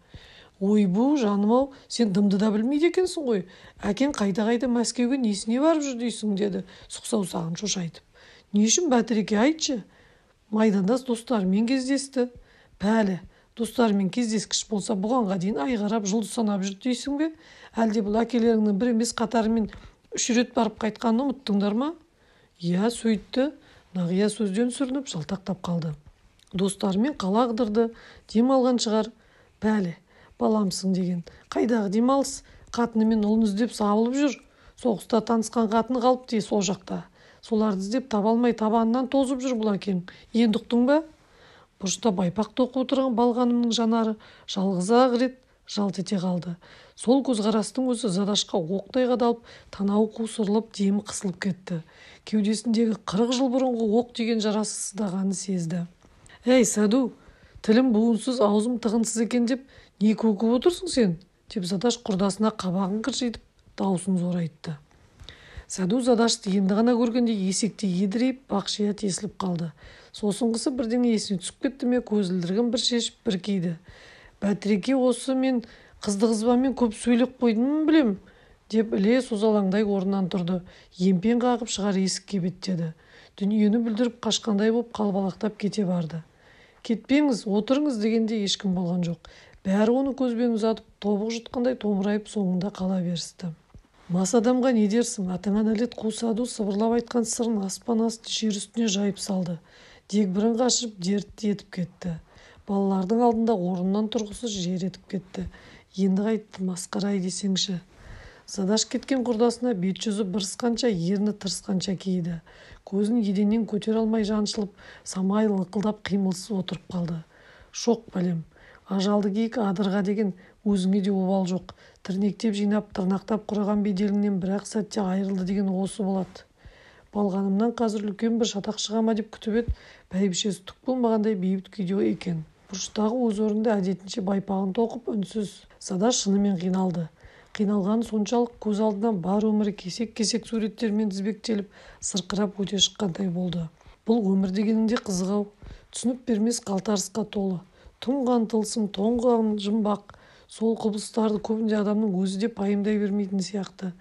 «Ойбу, жаным-ау, сен дымды да білмейді екенсің ғой. Әкең қайда-қайда Мәскеуге несіне барып жүр дейсің?» деді сұқ-саусағын шошайтып. «Не үшін, Бәтіреке, айтшы?» «Майдандас достарымен кездесті». «Пәлі, достарымен кездескіш болса, бұғанға дейін ай қарап жұлдыз санап жүр дейсің бе? Әлде бұл әкелеріңнің бір емес қатарымен 3 рет барып қайтқанын ұмыттыңдар ма?» «Иә, сөйтті». Нағия сөзден сүрініп жалтақтап қалды. «Достарымен қала қыдырды, дем алған шығар». «Пәлі, баламсың деген. Қайдағы демалыс? Қатыны мен ұлын іздеп сабылып жүр. Соғыста танысқан қатыны қалыпты сол жақта. Соларды іздеп таба алмай табанынан тозып жүр бұл әкең. Енді ұқтың ба?» Бұрышта байпақ тоқып отырған балғанымның жанары жалғыз-ақ рет жалт ете қалды. Сол көзқарастың өзі Задашқа оқтай қадалып, танауы қусырылып, демі қысылып кетті. Кеудесіндегі 40 жыл бұрынғы оқ тиген жарасы сыздағанын сезді. «Әй, Сәду, тілім буынсыз, аузым тығынсыз екен деп не көкіп отырсың сен?» деп Задаш құрдасына қабағын кіржитіп даусын зор айтты. Саду задашты енді ғана көргенде есекте едірейіп бақшия тесіліп қалды. Сосынғысы бірдеңе есіне түсіп кетті ме, көзілдірігін бір шешіп бір киді. Бәтіреке, осы мен қызды-қызбамен көп сөйлеп қойдым білем, деп іле созалаңдай орнынан тұрды. Емпен қағып шығар есікке беттеді. Дүниені бүлдіріп қашқандай боп қалбалақтап кете барды. Кетпеңіз, отырыңыз дегенде ешкім болған жоқ. Бәрі оны көзбен ұзатып, тобық жұтқандай томырайып соңында қала берісті. Мас адамға не дерсің? Атаңа нәлет қу Саду сыбырлап айтқан сырын аспан асты жер үстіне жайып салды. Дегбірін қашып дертті етіп кетті. Балалардың алдында орнынан тұрғысыз жер етіп кетті. Енді қайтты, масқара-ай десеңші. Задаш кеткен құрдасына бет-жүзі бырысқанша, ерні тырысқанша кейді. Көзін еденнен көтер алмай жаншылып, самай лықылдап қимылсыз отырып қалды. Шоқ бәлем, ажалды киік адырға деген өзіңе де обал жоқ. Тірнектеп жинап, тырнақтап құраған беделіңнен бір-ақ сәтте айырылды деген осы болады. Балғанымнан қазір үлкен бір шатақ шыға ма деп күтіп еді, бәйбішесі түк болмағандай бейбіт күйде екен. Бұрыштағы өз орнында әдетінше байпағын тоқып үнсіз. Задаш шынымен қиналды. Қиналғаны соншалық көз алдынан бар өмірі кесек-кесек суреттермен тізбектеліп, сырқырап өте шыққандай болды. Бұл өмір дегенінде қызық-ау, түсініп бермес қалтарысқа толы. Тұнған тылсым, тоңған жұмбақ, сол құбылыстарды көбінде адамның өзі де пайымдай бермейтін сияқты.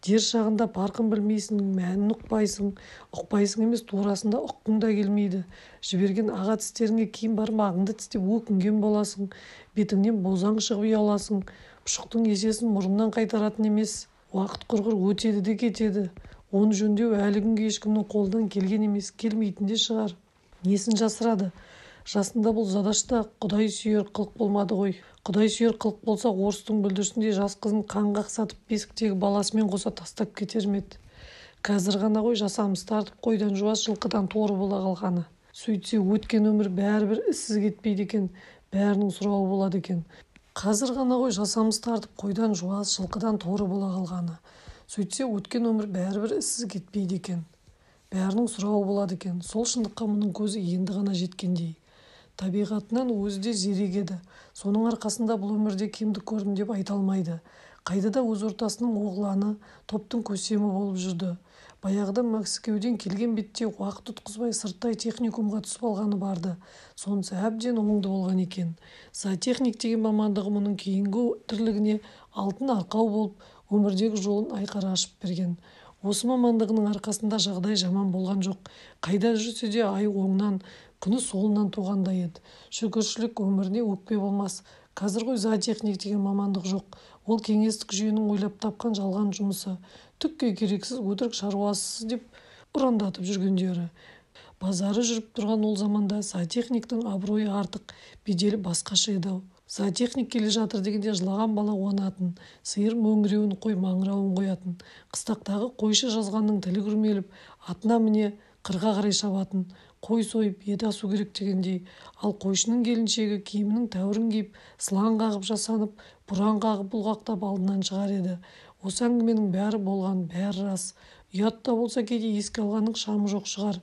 Дер шағында парқын білмейсің, мәнін ұқпайсың емес, турасында ұққың да келмейді. Жіберген аға тістеріңе кейін бармағыңды тістеп өкінген боласың, бетіңнен бозаң шығып ұяласың. Пұшықтың есесін мұрыннан қайтаратын емес. Уақыт құрғыр өтеді де кетеді. Оны жөндеу әлі күнге ешкімнің қолдан келген емес, келмейтін де шығар. Несін жасырады? Жасында бұл Задашта құдай сүйер қылық болмады ғой. Құдай сүйер қылық болса, орыстың бүлдіршіндей жас қызын қанға қысатып бесіктегі баласымен қоса тастап кетер ме еді? Қазір ғана ғой жасамыс тартып қойдан жуас, жылқыдан торы бола қалғаны. Сөйтсе өткен өмір бәрібір ізсіз кетпейді екен, бәрінің сұрауы болады екен. Қазір ғана ғой жасамыс тартып қойдан жуас, жылқыдан торы бола қалғаны. Сөйтсе өткен өмір бәрібір ізсіз кетпейді екен, бәрінің сұрауы болады екен. Сол шындыққа мұның көзі енді ғана жеткендей. Табиғатынан өзі де зерек еді. Соның арқасында бұл өмірде кемдік көрдім деп айта алмайды. Қайда да өз ортасының оғланы, топтың көсемі болып жүрді. Баяғыда Мәскеуден келген бетте уақыт ұтқызбай сырттай техникумға түсіп алғаны барды. Сонысы әбден оңды болған екен. Зоотехник деген мамандығы мұның кейінгі тірлігіне алтын арқау болып, өмірдегі жолын айқара ашып берген. Осы мамандығының арқасында жағдай жаман болған жоқ. Қайда жүрсе де ай оңнан, күні солынан туғандай еді. Шүкіршілік, өміріне өкпе болмас. Қазір ғой зоотехник деген мамандық жоқ. Ол кеңестік жүйенің ойлап тапқан жалған жұмысы. Түкке керексіз, өтірік шаруасыз деп ұрандатып жүргендері. Базары жүріп тұрған ол заманда зоотехниктің абыройы артық, беделі басқаша еді. Зоотехник келе жатыр дегенде жылаған бала қуанатын, сиыр мөңіреуін қой маңырауын қоятын, қыстақтағы қойшы жазғанның тілі күрмеліп, атына міне қырға қарай шабатын, қой сойып ет асу керек дегендей. Ал қойшының келіншегі киімінің тәуірін киіп, сылаң қағып жасанып, бұран қағып бұлғақтап алдынан шығар еді. Осы әңгіменің бәрі болған, бәрі рас. Ұят та болса кейде еске алғанның шамы жоқ шығар.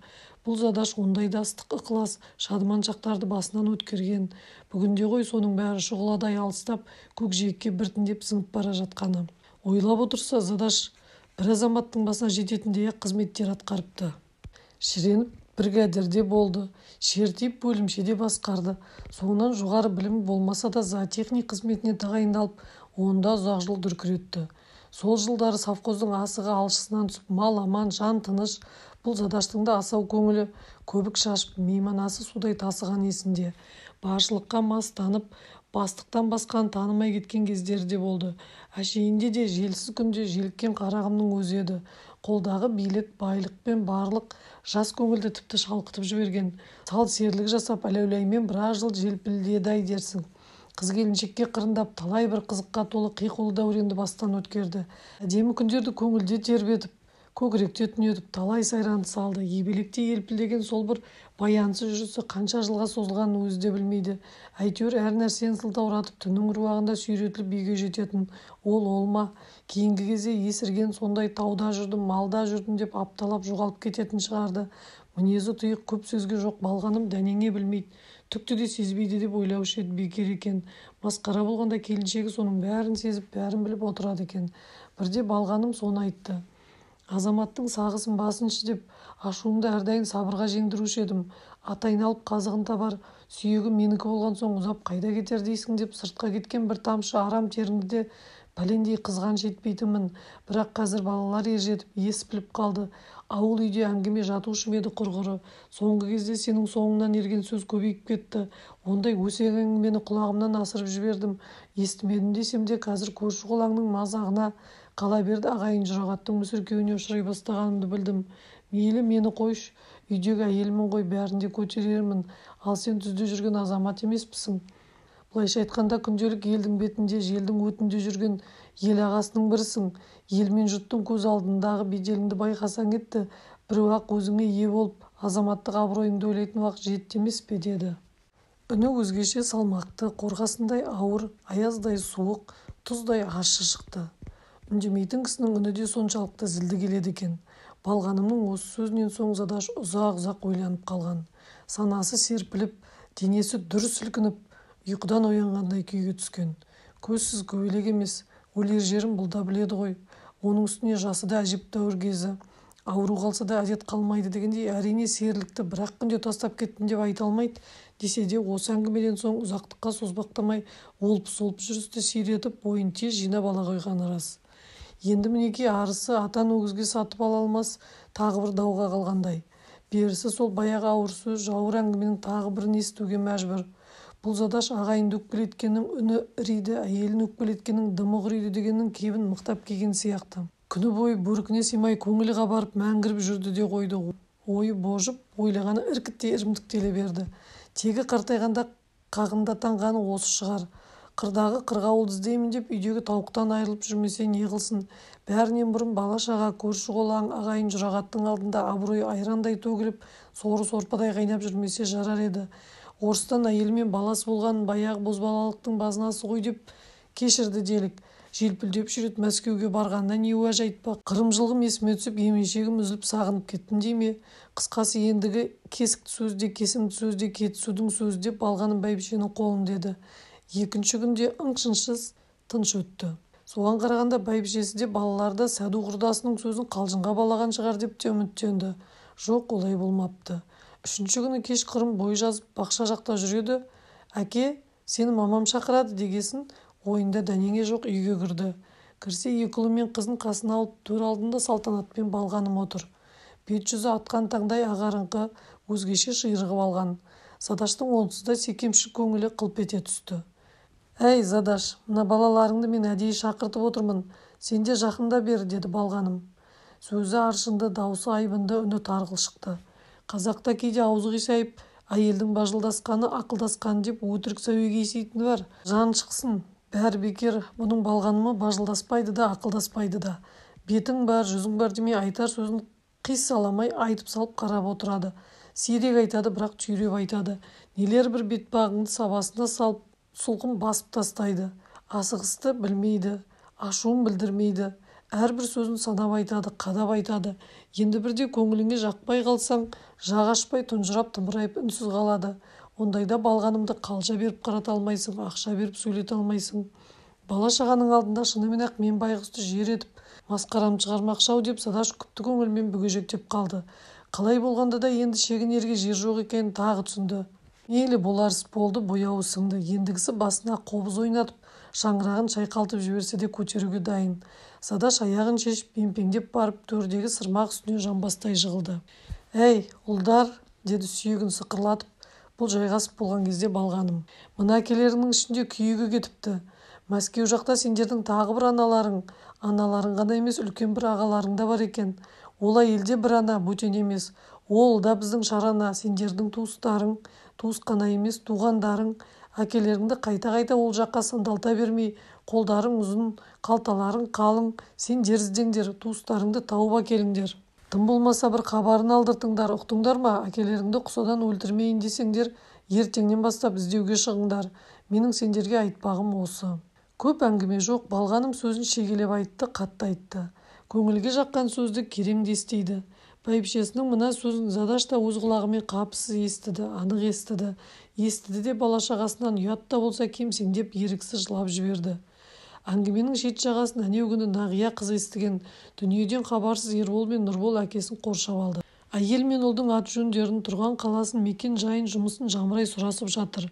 Бұл Задаш ондайда ыстық ықылас, шадыман шақтарды басынан өткерген. Бүгінде ғой соның бәрі шұғыладай алыстап, көкжиекке біртіндеп сіңіп бара жатқаны. Ойлап отырса, Задаш бір азаматтың басына жететіндей қызметтер атқарыпты. Шіреніп бригадирде болды, шертип бөлімшеде басқарды. Соңынан жоғары білімі болмаса да зоотехник қызметіне тағайындалып, онда ұзақ жыл дүркіретті. Сол жылдары совхоздың асығы алшысынан түсіп, мал аман, жан тыныш. Бұл Задаштың да асау көңілі көбік шашып, мейманасы судай тасыған есінде. Баршылыққа мастанып, бастықтан басқаны танымай кеткен кездері де болды. Әшейінде де желсіз күнде желіккен қарағымның өзі еді. Қолдағы билік, байлық пен барлық жас көңілді тіпті шалқытып жіберген. Сал серлік жасап, әләулаймен біраз жыл желпілдеді-ай дерсің. Қыз келіншекке қырындап, талай бір қызыққа толы қиқулы дәуренді бастан өткерді. Әдемі күндерді көңілде тербетіп, көкіректе түнетіп, талай сайранды салды. Ебелекте елпілдеген сол бір баянсыз жүрісі қанша жылға созылғанын өзі де білмейді. Әйтеуір әр нәрсені сылтауратып, түннің ұруағында сүйретіліп биге жететін. Ол ма? Кейінгі кезде есірген сондай тауда жүрдім, малда жүрдім деп апталап жоғалып кететін шығарды. Мінезі тұйық, көп сөзге жоқ, балғаным дәнеңе білмейді. Түкті де сезбейді деп ойлаушы еді, бекер екен. Масқара болғанда келіншегі соның бәрін сезіп, бәрін біліп отырады екен. Бірде балғаным соны айтты. Азаматтың сағысын басыншы деп ашуымды әрдайым сабырға жеңдіруші едім. Ат айналып қазығын табар, сүйегі менікі болған соң ұзап қайда кетер дейсің деп сыртқа кеткен бір тамшы арам теріңді де пәлендей қызғанш етпейтінмін. Бірақ қазір балалар ержетіп ес біліп қалды. Ауыл үйде әңгіме жатушы еді құрғыры. Соңғы кезде сенің соңыңнан ерген сөз көбейіп кетті. Ондай өсек әңгімені құлағымнан асырып жібердім. Естімедім десем де қазір көрші-қолаңның мазағына қала берді. Ағайын жұрағаттың мүсіркеуіне ұшырай бастағанымды білдім. Мейлі мені қойш, үйдегі әйелмін ғой, бәрін де көтерермін. Ал сен түзде жүрген азамат емеспісің. Былайша айтқанда күнделік елдің бетінде, желдің өтінде жүрген ел ағасының бірісің. Ел мен жұрттың көз алдындағы беделіңді байқасаң етті. Біреу-ақ өзіңе ие болып, азаматтық абыройыңды ойлайтын уақыт жетті емес пе, деді. Үні өзгеше салмақты, қорғасындай ауыр, аяздай суық, тұздай ащы шықты. Үндемейтін кісінің үні де соншалықты зілді келеді екен. Балғанымның осы сөзінен соң Задаш ұзақ-ұзақ ойланып қалған. Санасы серпіліп, денесі дүр сілкініп, ұйқыдан оянғандай күйге түскен. Көзсіз көйлек емес, өлер жерін бұл да біледі ғой. Оның үстіне жасы да әжептәуір кезі. Ауру қалса да әдет қалмайды дегендей, әрине серлікті бір-ақ күнде тастап кеттім деп айта алмайды. Десе де осы әңгімеден соң ұзақтыққа созбақтамай олпы-солпы жүрісті сүйретіп, бойын тез жинап ала қойғаны рас. Енді мінекей арысы атан өгізге сатып ала алмас тағы бір дауға қалғандай. Берісі сол баяғы ауыр сөз, жауыр әңгіменің тағы бірін естуге мәжбүр. Бұл Задаш ағайынды өкпелеткеннің үні іриді, әйелін өкпелеткеннің дымы құриды дегеннің кебін мықтап киген сияқты. Күні бойы бөркіне сыймай көңілі қабарып мәңгіріп жүрді де қойды. Ойы божып, ойлағаны іркіттей ірімтіктеле берді. Тегі қартайғанда қағындатанғаны осы шығар. Қырдағы қырғауылды іздеймін деп үйдегі тауықтан айырылып жүрмесе не қылсын. Бәрінен бұрын бала-шаға, көрші-қолаң, ағайын жұрағаттың алдында абыройы айрандай төгіліп, соры сорпадай қайнап жүрмесе жарар еді. Орыстан әйел мен баласы болған баяғы бозбалалықтың базынасы ғой деп кешірді делік. Желпілдеп жүріп Мәскеуге барғанда не уәж айтпақ. Қырым-жылғым есіме түсіп, емешегім үзіліп сағынып кеттім дей ме? Қысқасы ендігі кесікті сөзде, кесімді сөзде, кетісудің сөзі деп Балғаным бәйбішенің қолын деді. Екінші күнде ың-шыңсыз тыныш өтті. Соған қарағанда бәйбішесі де балаларды Сәду құрдасының сөзін қалжыңға балаған шығар деп те үміттенді. Жоқ, олай болмапты. Үшінші күні кеш Қырым бой жазып бақша жақта жүреді. Әке, сені мамам шақырады дегесін ойында дәнеңе жоқ үйге кірді. Кірсе екі ұлы мен қызын қасына алып төр алдында салтанатпен Балғаным отыр. Бет-жүзі атқан таңдай ағарыңқы, өзгеше ширығып алған. Задаштың онсыз да секемшіл көңілі қылп ете түсті. Әй, Задаш, мына балаларыңды мен әдейі шақыртып отырмын. Сен де жақында бер, деді Балғаным. Сөзі аршынды, даусы айбынды, үні тарғыл шықты. Қазақта кейде аузы қисайып, әйелдің бажылдасқаны, ақылдасқаны деп өтірік сәуеге есейтіні бар. Жан шықсын. Бәрі бекер. Бұның Балғанымы бажылдаспайды да, ақылдаспайды да. Бетің бар, жүзің бар демей айтар сөзін қиссаламай айтып салып қарап отырады. Сирек айтады, бірақ түйреп айтады. Нелер бір бетпағыңды сабасына салып, сұлқын басып тастайды. Асығысты білмейді, ашуын білдірмейді. Әрбір сөзін санап айтады, қадап айтады. Енді бірде көңіліңе жақпай қалсаң, жақ ашпай тұнжырап тымырайып үнсіз қалады. Ондайда Балғанымды қалжа беріп қарата алмайсың, ақша беріп сөйлете алмайсың. Бала-шағаның алдында шынымен-ақ мен байғұсты жер етіп, масқарам шығармақшы-ау деп Задаш күпті көңілмен бүгежектеп қалды. Қалай болғанда да енді шегінерге жер жоқ екенін тағы түсінді. Мейлі боларсыз болды, бояуы сіңді. Ендігісі басына қобыз ойнатып, шаңырағын шайқалтып жіберсе де көтеруге дайын. Задаш аяғын шешіп пемпеңдеп барып төрдегі сырмақ үстіне жамбастай жығылды. Әй, ұлдар, деді сүйегін сықырлатып. Бұл жайғасып болған кезде Балғаным. Мына әкелерінің ішінде күйігі кетіпті. Мәскеу жақта сендердің тағы бір аналарың ғана емес, үлкен бір ағаларың да бар екен. Ол әйелде бір ана, бөтен емес. Ол да біздің шарана, сендердің туыстарың, туысқана емес, туғандарың. Әкелеріңді қайта-қайта ол жаққа сандалта бермей, қолдарың ұзын, қалталарың қалың. Сендер іздеңдер, туыстарыңды тауып әкеліңдер. Тым болмаса бір хабарын алдыртыңдар, ұқтыңдар ма? Әкелеріңді құсадан өлтірмейін десеңдер, ертеңнен бастап іздеуге шығыңдар. Менің сендерге айтпағым осы. Көп әңгіме жоқ. Балғаным сөзін шегелеп айтты, қатты айтты. Көңілге жаққан сөзді керең де естиді. Бәйбішесінің мына сөзін Задаш та өз құлағымен қапысыз естіді, анық естіді. Естіді де бала-шағасынан ұят та болса кемсеңдеп еріксіз жылап жіберді. Әңгіменің шет жағасын әнеугүні Нағия қызы естіген. Дүниеден хабарсыз Ербол мен Нұрбол әкесін қоршап алды. Әйел мен ұлдың аты-жөндерін, тұрған қаласын, мекен-жайын, жұмысын жамырай сұрасып жатыр.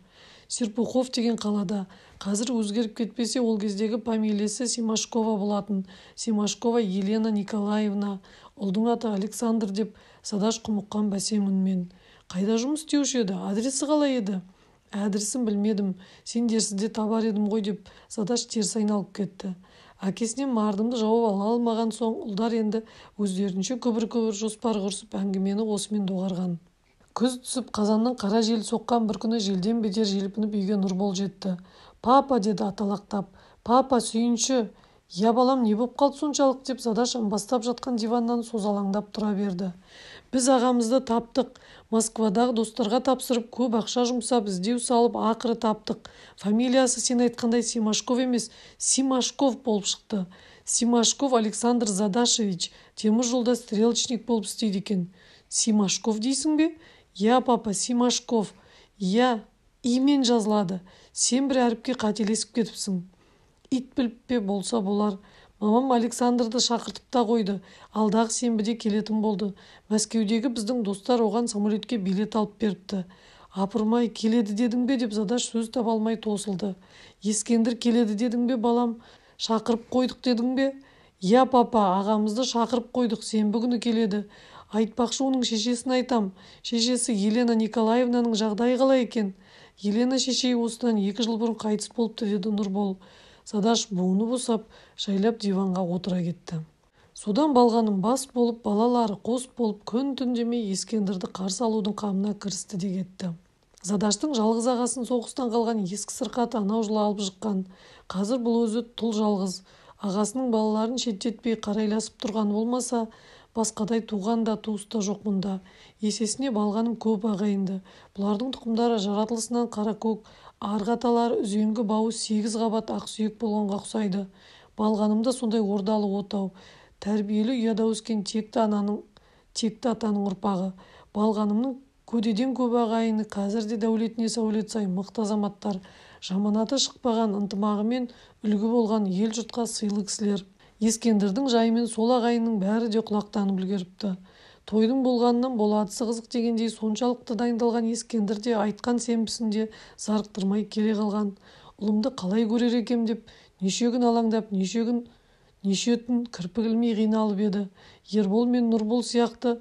Серпухов деген қалада. Қазір өзгеріп кетпесе, ол кездегі фамилиясы Семашкова болатын. Семашкова Елена Николаевна. Ұлдың аты Александр деп Садаш құмыққан бәсең үнмен. Қайда жұмыс істеуші еді? Адресі қалай еді? Әдірісін білмедім, сендерсізде табар едім ғой деп Садаш теріс айналып кетті. Әкесінен мардымды жауап ала алмаған соң ұлдар енді өздерінше күбір-күбір жоспар құрысып әңгімені осымен доғарған. Күз түсіп қазанның қара жел соққан бір күні желден бетер желпініп үйге Нұрбол жетті. «Папа», деді аталақтап. «Папа, сүйінші». «Я балам, не боп қалды соншалық?» деп Садаш бастап жатқан диваннан созалаңдап тұра берді. «Біз ағамызды таптық. Москвадағы достарға тапсырып, көп ақша жұмсап, іздеу салып, ақыры таптық. Фамилиясы сен айтқандай Семашков емес, Симашков болып шықты. Симашков Александр Задашевич, темір жолда стрелочник болып істейді екен». «Симашков дейсің бе?» «Я, папа, Симашков». «Я, имен жазылады. Сен бір әріпке қателесіп кетіпсің». «Ит біліп пе болса болар. Мамам Александрды шақыртып та қойды. Алдағы сенбіде келетін болды. Мәскеудегі біздің достар оған самолетке билет алып беріпті». «Апырмай, келеді дедің бе?» деп Задаш сөз таба алмай тосылды. «Ескендір келеді дедің бе балам? Шақырып қойдық дедің бе?» «Я, папа, ағамызды шақырып қойдық, сенбі күні келеді». «Айтпақшы, оның шешесін айтам. Шешесі Елена Николаевнаның жағдайы қалай екен?» «Елена шешей осыдан 2 жыл бұрын қайтыс болыпты», деді Нұрбол. Садаш буыны босап, жайлап диванға отыра кетті. Содан балғаның бас болып, балалары қос болып, күн түн демей Ескендірді қарсы алудың қамына кірісті де кетті. Задаштың жалғыз ағасын соғыстан қалған ескі сырқаты анау жылы алып жыққан. Қазір бұл өзі тұл жалғыз. Ағасының балаларын шеттетпей қарайласып тұрған болмаса, басқадай туған да туыс та жоқ мұнда. Есесіне балғаным көп ағайынды. Бұлардың тұқымдары жаратылысынан қаракөк, арғы-аталары үзеңгі бауы 8 қабат ақсүйек болғанға ұқсайды. Балғаным да сондай ордалы отау. Тәрбиелі ұяда өскен текті атаның ұрпағы. Балғанымның көдеден көп ағайыны қазір де дәулетіне сәулет сай мықты азаматтар. Жаманаты шықпаған, ынтымағымен үлгі болған ел жұртқа сыйлы кісілер. Ескендірдің жайымен сол ағайынның бәрі де құлақтанып үлгеріпті. Тойдың болғанынан боладысы қызық дегендей соншалықты дайындалған Ескендір де айтқан сенбісінде зарықтырмай келе қалған. Ұлымды қалай көрер екем деп неше күн алаңдап, неше түн кірпік ілмей қиналып еді. Ербол мен Нұрбол сияқты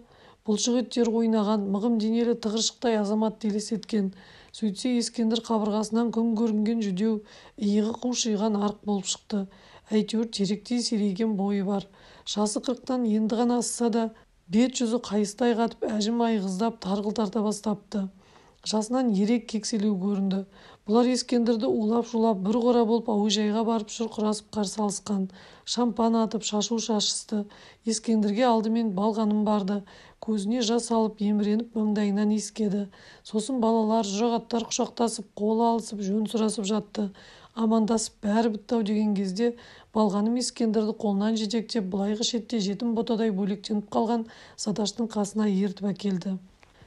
бұлшықеттер ойнаған, мығым денелі тығыршықтай азамат елестеткен. Сөйтсе Ескендір қабырғасынан күн көрінген жүдеу, иығы қушиған арық болып шықты. Әйтеуір теректей серейген бойы бар. Жасы 40-тан енді ғана асса да, бет-жүзі қайыстай қатып, әжім айғыздап, тарғыл тарта бастапты. Жасынан ерек кекселеу көрінді. Бұлар Ескендірді улап-жулап бір қора болып әуежайға барып шұрқырасып қарсы алысқан. Шампан атып, шашу шашысты. Ескендірге алдымен балғаным барды. Көзіне жас алып, еміреніп маңдайынан иіскеді. Сосын балалар жұрағаттар құшақтасып, қолы алысып, жөн сұрасып жатты. Амандасып бәрі бітті-ау деген кезде балғаным Ескендірді қолынан жетектеп, былайғы шетте жетім ботадай бөлектеніп қалған Задаштың қасына ертіп әкелді.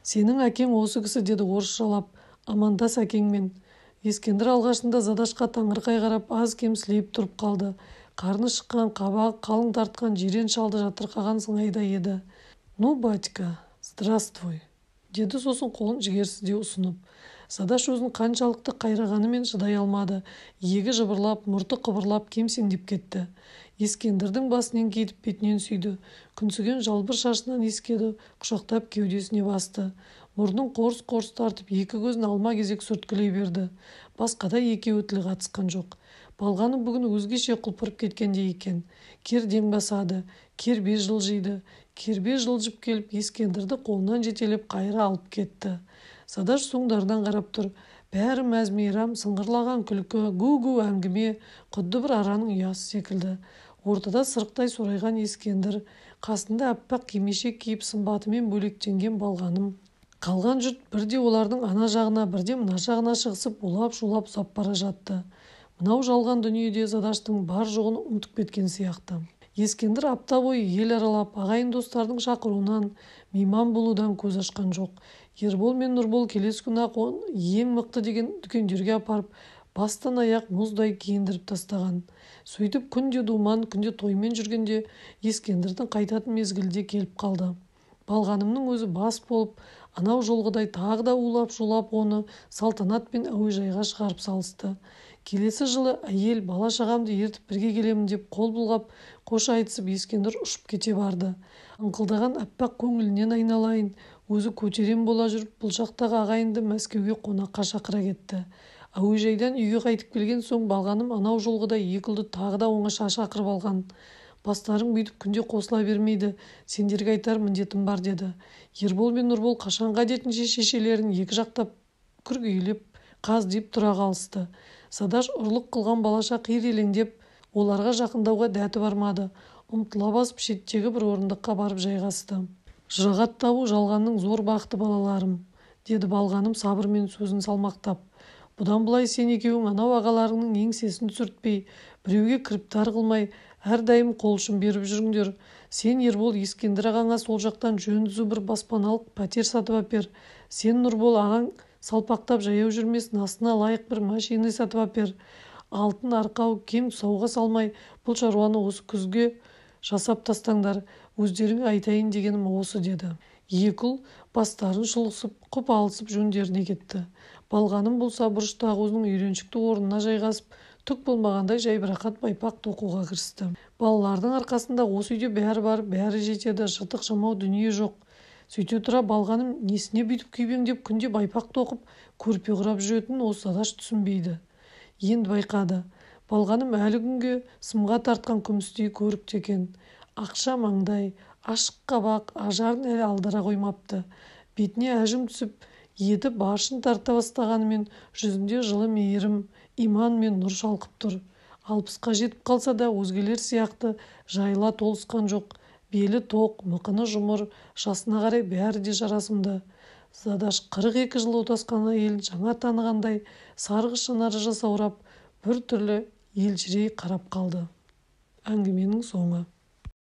«Сенің әкең осы кісі», деді орысшалап. «Амандас әкеңмен». Ескендір алғашында Задашқа таңырқай қарап аз кем сілейіп тұрып қалды. Қарны шыққан, қабағы қалың тартқан жирен шалды жатырқаған сыңайда еді. «Ну, батька, здравствуй», деді сосын қолын жігерсіздеу ұсынып. Задаш өзін қаншалықты қайрағанымен шыдай алмады. Иегі жыбырлап, мұрты қыбырлап кемсеңдеп кетті. Ескендірдің басынан кетіп бетінен сүйді. Күнсіген жалбыр шашынан иіскеді, құшақтап кеудесіне басты. Мұрнын қорс-қорс тартып, екі көзін алма-кезек сүрткілей берді. Басқада екеуі тіл қатысқан жоқ. Балғаны бүгін өзгеше құлпырып кеткендей екен. Кердең басады, кербез жылжиды. Кербез жылжып келіп, Ескендірді қолынан жетелеп қайыра алып кетті. Садаш соңдардан қарап тұр. Бәрі мәз-мейрам, сыңғырлаған күлкі, гу-гу әңгіме, құдды бір араның ұясы секілді. Ортада сырықтай сорайған Ескендір, қасында аппақ кимешек киіп сымбатымен бөлектенген балғаным. Қалған жұрт бірде олардың ана жағына, бірде мына жағына шығысып, улап-шулап ұзап бара жатты. Мынау жалған дүниеде Задаштың бар жоғын ұмытып кеткен сияқты. Ескендір апта бойы ел аралап, ағайын достардың шақыруынан, мейман болудан көз ашқан жоқ. Ербол мен Нұрбол келесі күні-ақ ең мықты деген дүкендерге апарып, бастан аяқ мұздай киіндіріп тастаған. Сөйтіп күнде думан, күнде тоймен жүргенде Ескендірдің қайтатын мезгілде келіп қалды. Балғанымның өзі бас болып, анау жолғыдай тағы да улап-жулап оны салтанатпен әуежайға шығарып салысты. Келесі жылы әйел бала шағамды ертіп бірге келемін деп қол бұлғап, қош айтысып Ескендір ұшып кете барды. Аңқылдаған аппақ көңілінен айналайын, өзі көтерем бола жүріп, бұл жақтағы ағайынды Мәскеуге қонаққа шақыра кетті. Әуежайдан үйге қайтып келген соң балғаным анау жолғыдай екі ұлды тағы да оңаша шақырып алған. Бастарың бүйтіп күнде қосыла бермейді, сендерге айтар міндетім бар деді. Ербол мен Нұрбол қашанға әдетінше шешелерін екі жақтап күргейлеп қаздиып тұра қалысты. Садаш ұрлық қылған балаша қирелеңдеп, оларға жақындауға дәті бармады. Ұмтыла басып шеттегі бір орындыққа барып жайғасты. Жұрағат табу жалғанның зор бақыты балаларым, деді балғаным сабырмен сөзін салмақтап. Бұдан былай сен екеуің анау ағаларыңның еңсесін түсіртпей, біреуге кіріптар қылмай, әрдайым қол ұшын беріп жүріңдер. Сен Ербол Ескендір ағаңа сол жақтан жөн түзу бір баспаналық пәтер сатып апер. Сен Нұрбол ағаң салпақтап жаяу жүрмесін, астына лайық бір машина сатып апер. Алтын арқау кем тұсауға салмай, бұл шаруаны осы күзге жасап тастаңдар. Өздеріңе айтайын дегенім осы, деді. Екі ұл бастарын шұлғысып, құп алысып жөндеріне кетті. Балғаным болса бұрыштағы өзінің үйреншікті орнына жайғасып, түк болмағандай жайбарақат байпақ тоқуға кірісті. Балалардың арқасында осы үйде бәрі бар, бәрі жетеді, жыртық жамау дүние жоқ. Сөйте тұра балғаным несіне бүйтіп күйбеңдеп күнде байпақ тоқып, көрпе құрап жүретінін осы Садаш түсінбейді. Енді байқады. Балғаным әлі күнге сымға тартқан күмістей көрікті екен. Ақша маңдай, ашық қабақ, ажарын әлі алдыра қоймапты. Бетіне әжім түсіп, еді башын тарта бастағанымен жүзінде жылы мейірім, иман мен нұр шалқып тұр. 60-қа жетіп қалса да өзгелер сияқты жайыла толысқан жоқ. Белі тоқ, мықыны жұмыр, жасына қарай бәрі де жарасымды. Садаш 42 жыл отасқан әйел жаңа танығандай сарғыш жанары жасаурап, бір түрлі елжірей қарап қалды. Әңгіменің соңы.